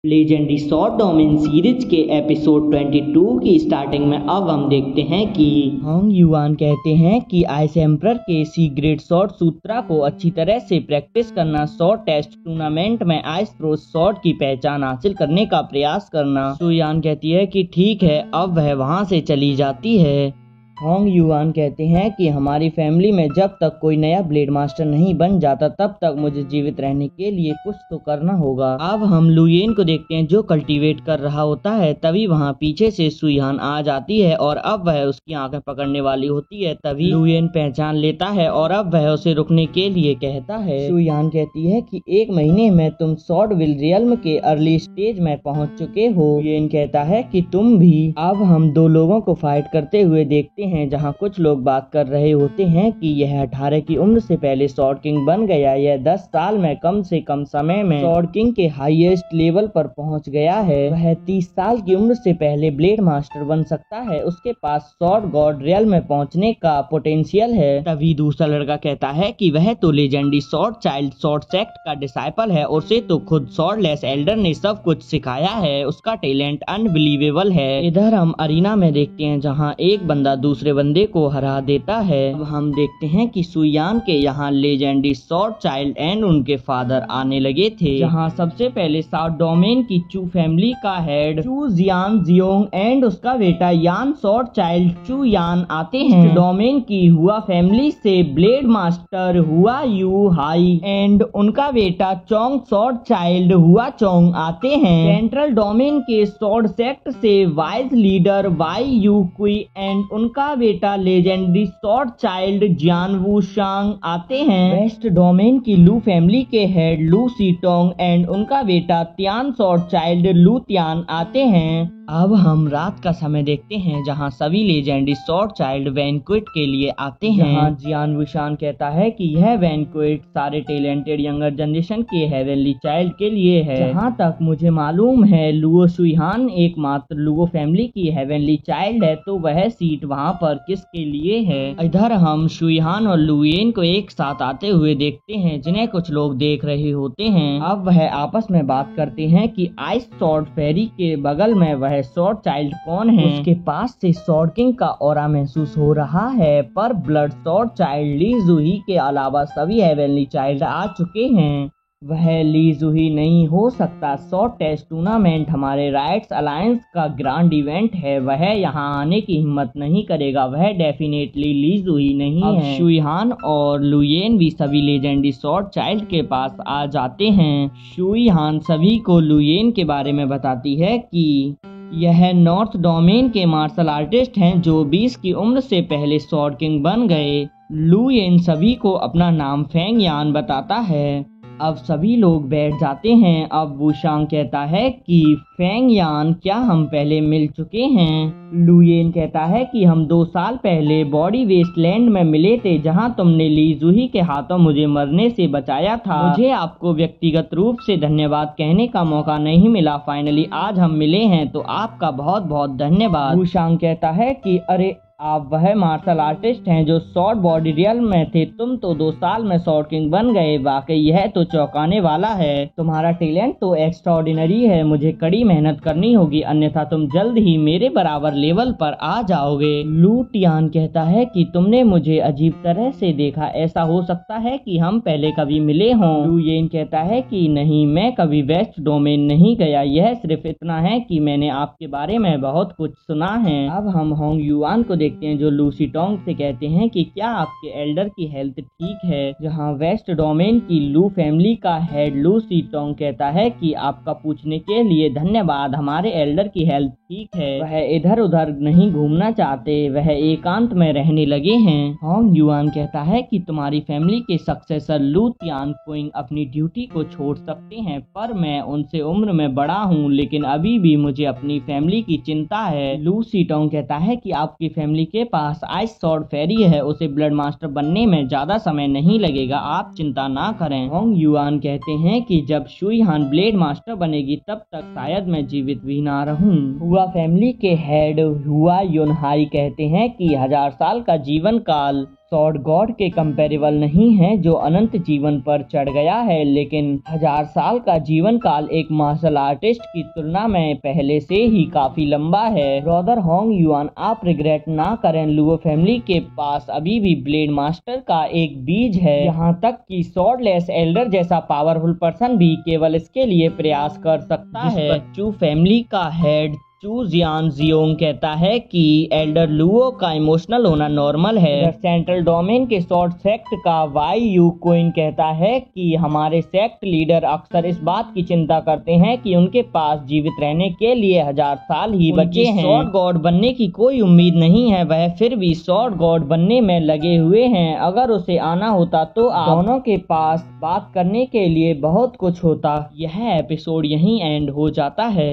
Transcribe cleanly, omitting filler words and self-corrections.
Legendary sword domain series के episode 22 की starting में अब हम देखते हैं कि होंग युआन कहते हैं कि आइस एम्परर के सीक्रेट स्वॉर्ड सूत्रा को अच्छी तरह से प्रैक्टिस करना, स्वॉर्ड टेस्ट टूर्नामेंट में आइस थ्रो स्वॉर्ड की पहचान हासिल करने का प्रयास करना। सुयान कहती है कि ठीक है, अब वह वहां से चली जाती है। होंग युआन कहते हैं कि हमारी फैमिली में जब तक कोई नया ब्लेड मास्टर नहीं बन जाता तब तक मुझे जीवित रहने के लिए कुछ तो करना होगा। अब हम लुयेन को देखते हैं जो कल्टीवेट कर रहा होता है। तभी वहां पीछे से सुयान आ जाती है और अब वह उसकी आंखें पकड़ने वाली होती है। तभी लुयेन पहचान लेता है और अब वह उसे रुकने के लिए कहता है। सुयान कहती है कि 1 महीने में तुम स्वॉर्डविल रियल्म के अर्ली स्टेज में पहुंच चुके हो। लुयेन कहता है कि तुम भी। अब हम 2 लोगों को फाइट करते हुए देखते हैं जहां कुछ लोग बात कर रहे होते हैं कि यह 18 की उम्र से पहले स्वॉर्ड किंग बन गया। यह 10 साल में कम से कम समय में स्वॉर्ड किंग के हाईएस्ट लेवल पर पहुंच गया है। वह 30 साल की उम्र से पहले ब्लेड मास्टर बन सकता है। उसके पास स्वॉर्ड गॉड रियल में पहुंचने का पोटेंशियल है। तभी दूसरा लड़का कहता है कि वह तो legendary sword child sword sect का डिसाइपल है। उसे तो खुद स्वॉर्डलेस एल्डर ने सब कुछ सिखाया है। उसका टैलेंट अनबिलीवेबल है। इधर हम अरीना में देखते हैं जहाँ एक बंदा दूसरे बंदे को हरा देता है। अब हम देखते हैं कि सुयान के यहाँ लेजेंडरी स्वॉर्ड चाइल्ड एंड उनके फादर आने लगे थे, जहाँ सबसे पहले साउथ डोमेन की चू फैमिली का हेड चू जियान जियोंग एंड उसका बेटा यान स्वॉर्ड चाइल्ड चू यान आते हैं। डोमेन की हुआ फैमिली से ब्लेड मास्टर हुआ यू हाई एंड उनका बेटा चोंग स्वॉर्ड चाइल्ड हुआ चोंग आते हैं। सेंट्रल डोमेन के स्वॉर्ड सेक्ट से वाइज लीडर वाई यू कुई एंड उनका बेटा लेजेंडरी स्वॉर्ड चाइल्ड जियान वू शांग आते हैं। वेस्ट डोमेन की लू फैमिली के हेड लू सीटोंग एंड उनका बेटा त्यान स्वॉर्ड चाइल्ड लू त्यान आते हैं। अब हम रात का समय देखते हैं जहां सभी लेजेंडरी स्वॉर्ड चाइल्ड वैनक्विट के लिए आते हैं। जहां जियान वुशान कहता है कि यह वैनक्विट सारे टैलेंटेड यंगर जनरेशन के हेवनली चाइल्ड के लिए है। जहां तक मुझे मालूम है लुओ सुइहान एकमात्र लुओ फैमिली की हेवनली चाइल्ड है, तो वह सीट वहां पर किसके लिए है। इधर हम सुइहान और लुयेन को एक साथ आते हुए देखते हैं जिन्हें कुछ लोग देख रहे होते हैं। अब वह आपस में बात करते हैं कि आइस स्वॉर्ड फेरी के बगल में वह स्वॉर्ड चाइल्ड कौन है। उसके पास से स्वॉर्ड किंग का ऑरा महसूस हो रहा है, पर ब्लड स्वॉर्ड चाइल्ड ली जूही के अलावा सभी हेवनली चाइल्ड आ चुके हैं। वह ली जूही नहीं हो सकता। स्वॉर्ड टेस्ट टूर्नामेंट हमारे राइट्स अलायंस का ग्रांड इवेंट है। वह यहाँ आने की हिम्मत नहीं करेगा। वह डेफिनेटली ली जूही नहीं है। शुइहान और लुयेन भी सभी लेजेंडरी स्वॉर्ड चाइल्ड के पास आ जाते हैं। शुइहान सभी को लुयेन के बारे में बताती है कि यह नॉर्थ डोमेन के मार्शल आर्टिस्ट हैं जो 20 की उम्र से पहले स्वॉर्ड किंग बन गए। लुयेन सभी को अपना नाम फेंग यान बताता है। अब सभी लोग बैठ जाते हैं। अब वुशांग कहता है कि फेंग यान, क्या हम पहले मिल चुके हैं। लुयेन कहता है कि हम 2 साल पहले बॉडी वेस्टलैंड में मिले थे जहां तुमने ली जूही के हाथों मुझे मरने से बचाया था। मुझे आपको व्यक्तिगत रूप से धन्यवाद कहने का मौका नहीं मिला। फाइनली आज हम मिले हैं तो आपका बहुत बहुत धन्यवाद। वुशांग कहता है कि अरे, आप वह मार्शल आर्टिस्ट हैं जो स्वॉर्ड बॉडी रियल में थे। तुम तो 2 साल में स्वॉर्ड किंग बन गए। वाकई यह तो चौंकाने वाला है। तुम्हारा टैलेंट तो एक्स्ट्राऑर्डिनरी है। मुझे कड़ी मेहनत करनी होगी, अन्यथा तुम जल्द ही मेरे बराबर लेवल पर आ जाओगे। लू टियान कहता है कि तुमने मुझे अजीब तरह से देखा। ऐसा हो सकता है कि हम पहले कभी मिले हों। लू येन कहता है कि नहीं, मैं कभी वेस्ट डोमेन नहीं गया। यह सिर्फ इतना है कि मैंने आपके बारे में बहुत कुछ सुना है। अब हम होंग युआन को देखते हैं जो लू सीटोंग से कहते हैं कि क्या आपके एल्डर की हेल्थ ठीक है। जहां वेस्ट डोमेन की लू फैमिली का हेड लू सीटोंग कहता है कि आपका पूछने के लिए धन्यवाद। हमारे एल्डर की हेल्थ ठीक है। वह इधर उधर नहीं घूमना चाहते। वह एकांत में रहने लगे हैं। होंग युआन कहता है कि तुम्हारी फैमिली के सक्सेसर लू त्यान कुइंग अपनी ड्यूटी को छोड़ सकते हैं, पर मैं उनसे उम्र में बड़ा हूं, लेकिन अभी भी मुझे अपनी फैमिली की चिंता है। लू सीटोंग कहता है कि आपकी फैमिली के पास आइस स्वॉर्ड फेरी है। उसे ब्लड मास्टर बनने में ज्यादा समय नहीं लगेगा। आप चिंता ना करें। होंग युआन कहते हैं कि जब शुइहान ब्लेड मास्टर बनेगी तब तक शायद मैं जीवित भी ना रहूं। हुआ फैमिली के हेड हुआ युनहाई कहते हैं कि 1000 साल का जीवन काल स्वॉर्ड गॉड के कंपेरेबल नहीं है जो अनंत जीवन पर चढ़ गया है, लेकिन 1000 साल का जीवन काल एक मार्शल आर्टिस्ट की तुलना में पहले से ही काफी लंबा है। ब्रदर होंग युआन, आप रिग्रेट ना करें, लुओ फैमिली के पास अभी भी ब्लेड मास्टर का एक बीज है। यहाँ तक कि स्वॉर्डलेस एल्डर जैसा पावरफुल पर्सन भी केवल इसके लिए प्रयास कर सकता है। बच्चू फैमिली का हेड चू जियान जियोंग कहता है कि एल्डर लुओ का इमोशनल होना नॉर्मल है। सेंट्रल डोमेन के शॉर्ट सेक्ट का वाई यू कोइन कहता है कि हमारे सेक्ट लीडर अक्सर इस बात की चिंता करते हैं कि उनके पास जीवित रहने के लिए 1000 साल ही बचे हैं। स्वॉर्ड गॉड बनने की कोई उम्मीद नहीं है, वह फिर भी स्वॉर्ड गॉड बनने में लगे हुए हैं। अगर उसे आना होता तो दोनों के पास बात करने के लिए बहुत कुछ होता। यह एपिसोड यहीं एंड हो जाता है।